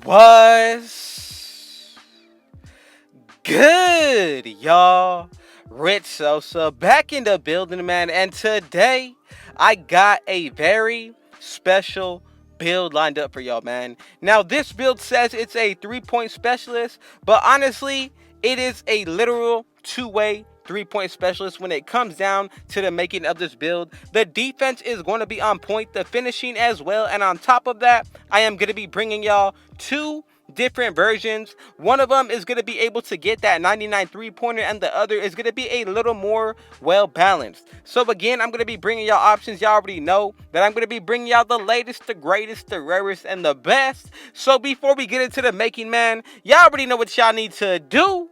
Was good, y'all? Rich Sosa back in the building, man. And today I got a very special build lined up for y'all, man. Now, this build says it's a 3-point specialist, but honestly, it is a literal two-way 3-point specialist when it comes down to the making of this build. The defense is going to be on point, the finishing as well, and on top of that, I am going to be bringing y'all two different versions. One of them is going to be able to get that 99 3-pointer, and the other is going to be a little more well balanced. So again, I'm going to be bringing y'all options. Y'all already know that I'm going to be bringing y'all the latest, the greatest, the rarest, and the best. So before we get into the making, man, y'all already know what y'all need to do.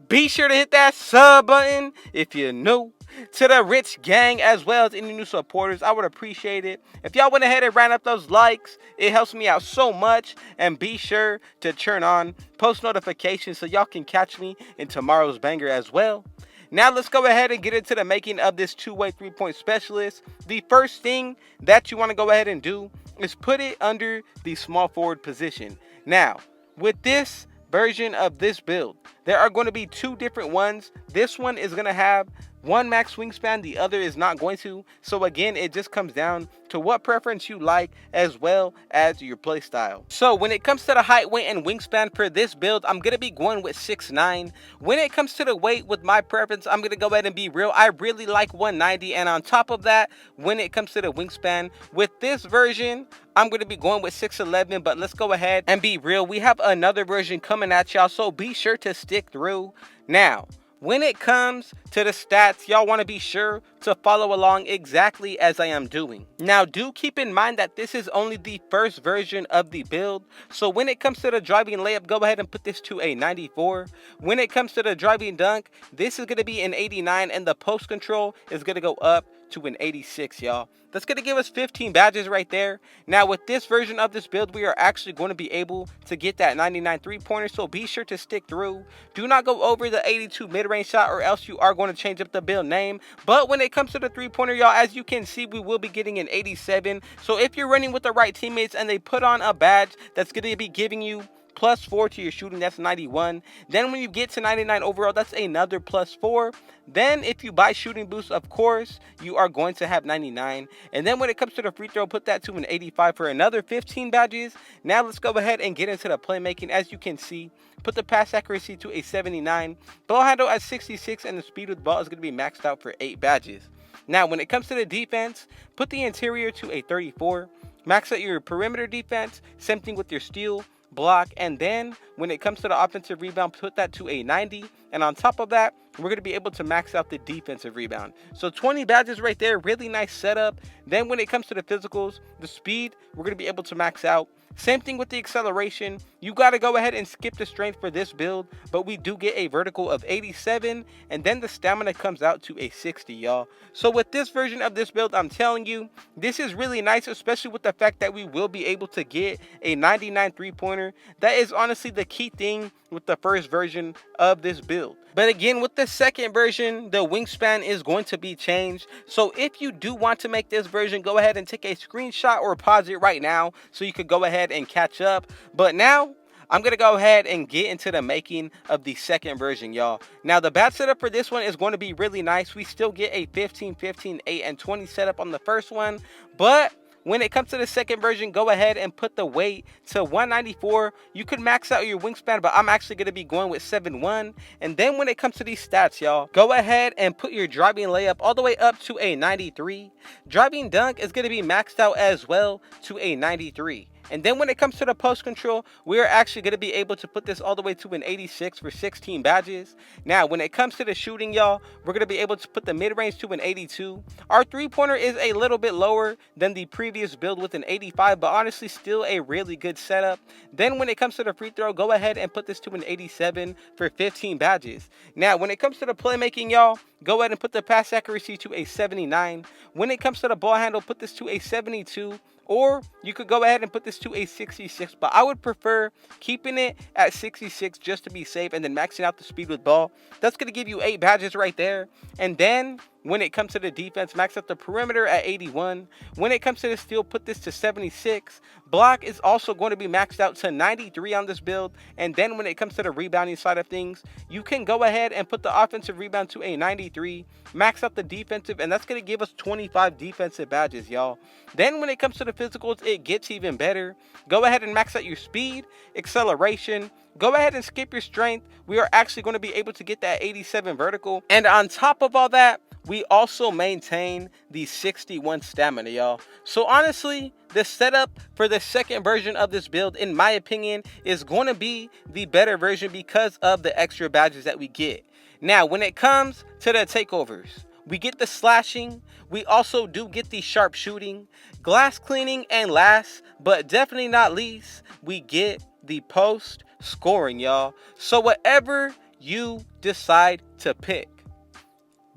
Be sure to hit that sub button if you're new to the Rich Gang, as well as any new supporters. I would appreciate it if y'all went ahead and ran up those likes. It helps me out so much. And be sure to turn on post notifications so y'all can catch me in tomorrow's banger as well. Now let's go ahead and get into the making of this two-way 3-point specialist. The first thing that you want to go ahead and do is put it under the small forward position. Now, with this version of this build, there are going to be two different ones. This one is going to have one max wingspan, the other is not going to. So again, it just comes down to what preference you like as well as your play style. So when it comes to the height, weight, and wingspan for this build, I'm going to be going with 6'9". When it comes to the weight, with my preference, I'm going to go ahead and be real. I really like 190. And on top of that, when it comes to the wingspan, with this version, I'm going to be going with 6'11", but let's go ahead and be real. We have another version coming at y'all, so be sure to stick through. Now, when it comes to the stats, y'all want to be sure to follow along exactly as I am doing. Now, do keep in mind that this is only the first version of the build. So when it comes to the driving layup, go ahead and put this to a 94. When it comes to the driving dunk, this is going to be an 89, and the post control is going to go up to an 86, y'all. That's going to give us 15 badges right there. Now, with this version of this build, we are actually going to be able to get that 99 3-pointer, so be sure to stick through. Do not go over the 82 mid-range shot, or else you are going to change up the build name. But when it comes to the 3-pointer, y'all, as you can see, we will be getting an 87. So if you're running with the right teammates and they put on a badge that's going to be giving you +4 to your shooting, that's 91. Then when you get to 99 overall, that's another +4. Then if you buy shooting boost, of course, you are going to have 99. And then when it comes to the free throw, put that to an 85 for another 15 badges. Now let's go ahead and get into the playmaking. As you can see, put the pass accuracy to a 79. Ball handle at 66, and the speed with the ball is going to be maxed out for 8 badges. Now, when it comes to the defense, put the interior to a 34. Max out your perimeter defense. Same thing with your steal, block, and then when it comes to the offensive rebound, put that to a 90. And on top of that, we're going to be able to max out the defensive rebound. So 20 badges right there, really nice setup. Then when it comes to the physicals, the speed, we're going to be able to max out. Same thing with the acceleration. You got to go ahead and skip the strength for this build, but we do get a vertical of 87, and then the stamina comes out to a 60, y'all. So with this version of this build, I'm telling you, this is really nice, especially with the fact that we will be able to get a 99 3-pointer. That is honestly the key thing with the first version of this build. But again, with the second version, the wingspan is going to be changed. So if you do want to make this version, go ahead and take a screenshot or pause it right now so you could go ahead and catch up. But now, I'm going to go ahead and get into the making of the second version, y'all. Now, the bat setup for this one is going to be really nice. We still get a 15, 15, 8, and 20 setup on the first one. But when it comes to the second version, go ahead and put the weight to 194. You could max out your wingspan, but I'm actually going to be going with 7'1". And then when it comes to these stats, y'all, go ahead and put your driving layup all the way up to a 93. Driving dunk is going to be maxed out as well to a 93. And then when it comes to the post control, we are actually going to be able to put this all the way to an 86 for 16 badges. Now, when it comes to the shooting, y'all, we're going to be able to put the mid-range to an 82. Our 3-pointer is a little bit lower than the previous build with an 85, but honestly still a really good setup. Then when it comes to the free throw, go ahead and put this to an 87 for 15 badges. Now, when it comes to the playmaking, y'all, go ahead and put the pass accuracy to a 79. When it comes to the ball handle, put this to a 72. Or you could go ahead and put this to a 66, but I would prefer keeping it at 66 just to be safe, and then maxing out the speed with ball. That's going to give you 8 badges right there. And then When it comes to the defense, max out the perimeter at 81. When it comes to the steal, put this to 76. Block is also going to be maxed out to 93 on this build. And then when it comes to the rebounding side of things, you can go ahead and put the offensive rebound to a 93. Max out the defensive, and that's going to give us 25 defensive badges, y'all. Then when it comes to the physicals, it gets even better. Go ahead and max out your speed, acceleration. Go ahead and skip your strength. We are actually going to be able to get that 87 vertical. And on top of all that, we also maintain the 61 stamina, y'all. So honestly, the setup for the second version of this build, in my opinion, is going to be the better version because of the extra badges that we get. Now, when it comes to the takeovers, we get the slashing. We also do get the sharp shooting, glass cleaning, and last, but definitely not least, we get the post scoring, y'all. So whatever you decide to pick,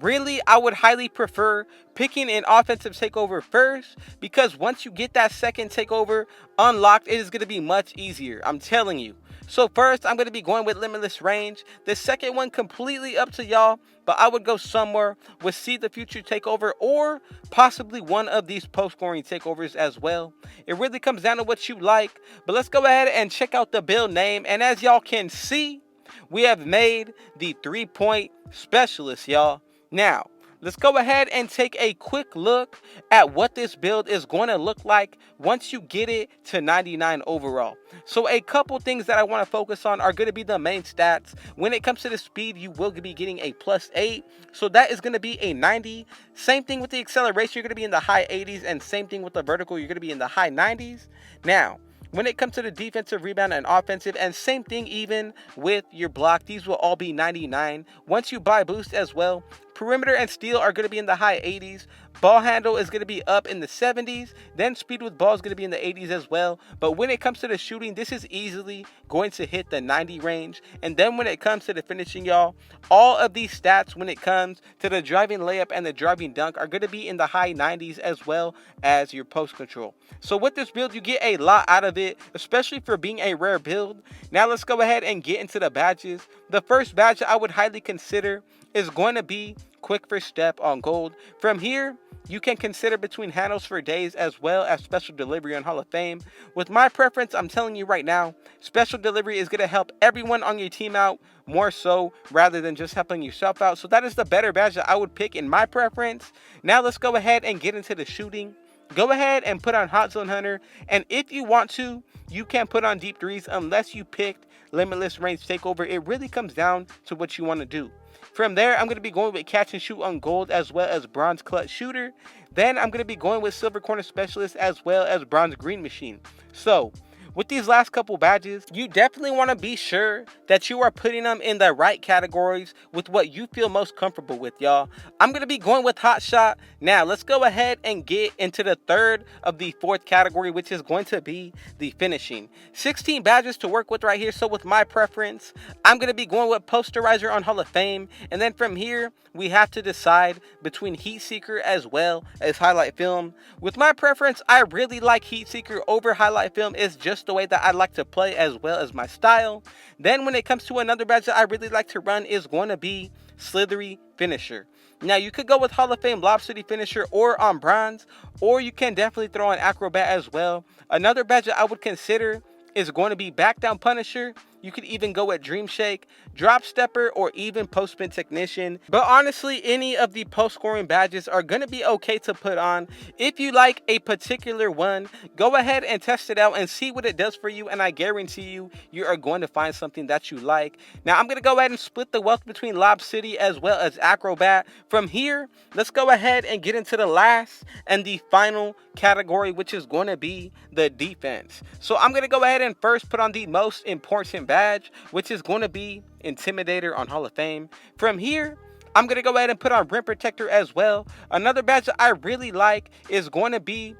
really, I would highly prefer picking an offensive takeover first, because once you get that second takeover unlocked, it is going to be much easier. I'm telling you. So first, I'm going to be going with limitless range. The second one, completely up to y'all, but I would go somewhere with See the Future takeover, or possibly one of these post-scoring takeovers as well. It really comes down to what you like, but let's go ahead and check out the build name. And as y'all can see, we have made the 3-point specialist, y'all. Now, let's go ahead and take a quick look at what this build is going to look like once you get it to 99 overall. So a couple things that I want to focus on are going to be the main stats. When it comes to the speed, you will be getting a +8. So that is going to be a 90. Same thing with the acceleration, you're going to be in the high 80s. And same thing with the vertical, you're going to be in the high 90s. Now, when it comes to the defensive rebound and offensive, and same thing even with your block, these will all be 99. Once you buy boost as well, perimeter and steal are going to be in the high 80s. Ball handle is going to be up in the 70s. Then speed with ball is going to be in the 80s as well. But when it comes to the shooting, this is easily going to hit the 90 range. And then when it comes to the finishing, y'all, all of these stats when it comes to the driving layup and the driving dunk are going to be in the high 90s, as well as your post control. So with this build, you get a lot out of it, especially for being a rare build. Now let's go ahead and get into the badges. The first badge I would highly consider is going to be Quick First Step on gold. From here, you can consider between handles for days as well as special delivery on Hall of Fame. With my preference, I'm telling you right now, special delivery is going to help everyone on your team out more so rather than just helping yourself out. So that is the better badge that I would pick in my preference. Now let's go ahead and get into the shooting. Go ahead and put on Hot Zone Hunter, and if you want to, you can put on Deep Threes unless you picked Limitless Range Takeover. It really comes down to what you want to do. From there, I'm going to be going with Catch and Shoot on gold, as well as Bronze Clutch Shooter. Then I'm going to be going with Silver Corner Specialist, as well as Bronze Green Machine. So with these last couple badges, you definitely want to be sure that you are putting them in the right categories with what you feel most comfortable with, y'all. I'm going to be going with Hot Shot. Now, let's go ahead and get into the third of the fourth category, which is going to be the finishing. 16 badges to work with right here. So with my preference, I'm going to be going with Posterizer on Hall of Fame. And then from here, we have to decide between Heat Seeker as well as Highlight Film. With my preference, I really like Heat Seeker over Highlight Film. It's just the way that I like to play, as well as my style. Then when it comes to another badge that I really like to run, is going to be Slithery Finisher. Now you could go with Hall of Fame Lob City Finisher or on Bronze, or you can definitely throw an Acrobat as well. Another badge that I would consider is going to be Back Down Punisher. You could even go with Dream Shake, Drop Stepper, or even Post Spin Technician. But honestly, any of the post scoring badges are going to be okay to put on. If you like a particular one, go ahead and test it out and see what it does for you, and I guarantee you, you are going to find something that you like. Now I'm going to go ahead and split the wealth between Lob City as well as Acrobat. From here, let's go ahead and get into the last and the final category, which is going to be the defense. So I'm going to go ahead and first put on the most important badge, which is going to be Intimidator on Hall of Fame. From here, I'm going to go ahead and put on Rim Protector as well. Another badge that I really like is going to be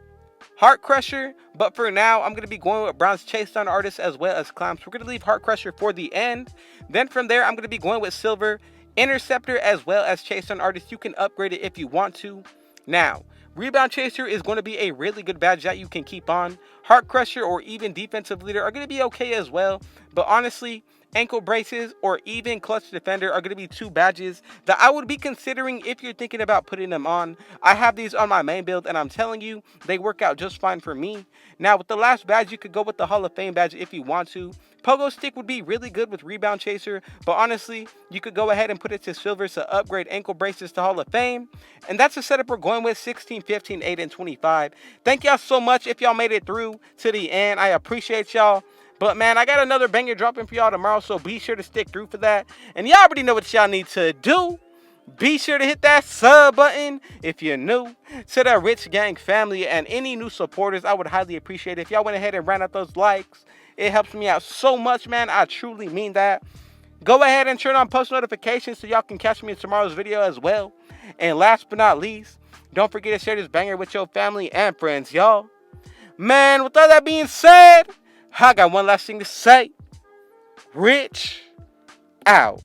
Heart Crusher, but for now, I'm going to be going with Bronze Chase Down Artist as well as Clamps. We're going to leave Heart Crusher for the end. Then from there, I'm going to be going with Silver Interceptor as well as Chase Down Artist. You can upgrade it if you want to. Now, Rebound Chaser is going to be a really good badge that you can keep on. Heart Crusher or even Defensive Leader are going to be okay as well. But honestly, ankle braces, or even clutch defender are going to be 2 badges that I would be considering if you're thinking about putting them on. I have these on my main build, and I'm telling you, they work out just fine for me. Now, with the last badge, you could go with the Hall of Fame badge if you want to. Pogo stick would be really good with rebound chaser, but honestly, you could go ahead and put it to silver to upgrade ankle braces to Hall of Fame. And that's the setup we're going with: 16, 15, 8, and 25. Thank y'all so much if y'all made it through to the end. I appreciate y'all. But man, I got another banger dropping for y'all tomorrow, so be sure to stick through for that. And y'all already know what y'all need to do. Be sure to hit that sub button if you're new to the Rich Gang family, and any new supporters, I would highly appreciate it if y'all went ahead and ran out those likes. It helps me out so much, man. I truly mean that. Go ahead and turn on post notifications so y'all can catch me in tomorrow's video as well. And last but not least, don't forget to share this banger with your family and friends, y'all. Man, with all that being said, I got one last thing to say. Rich out.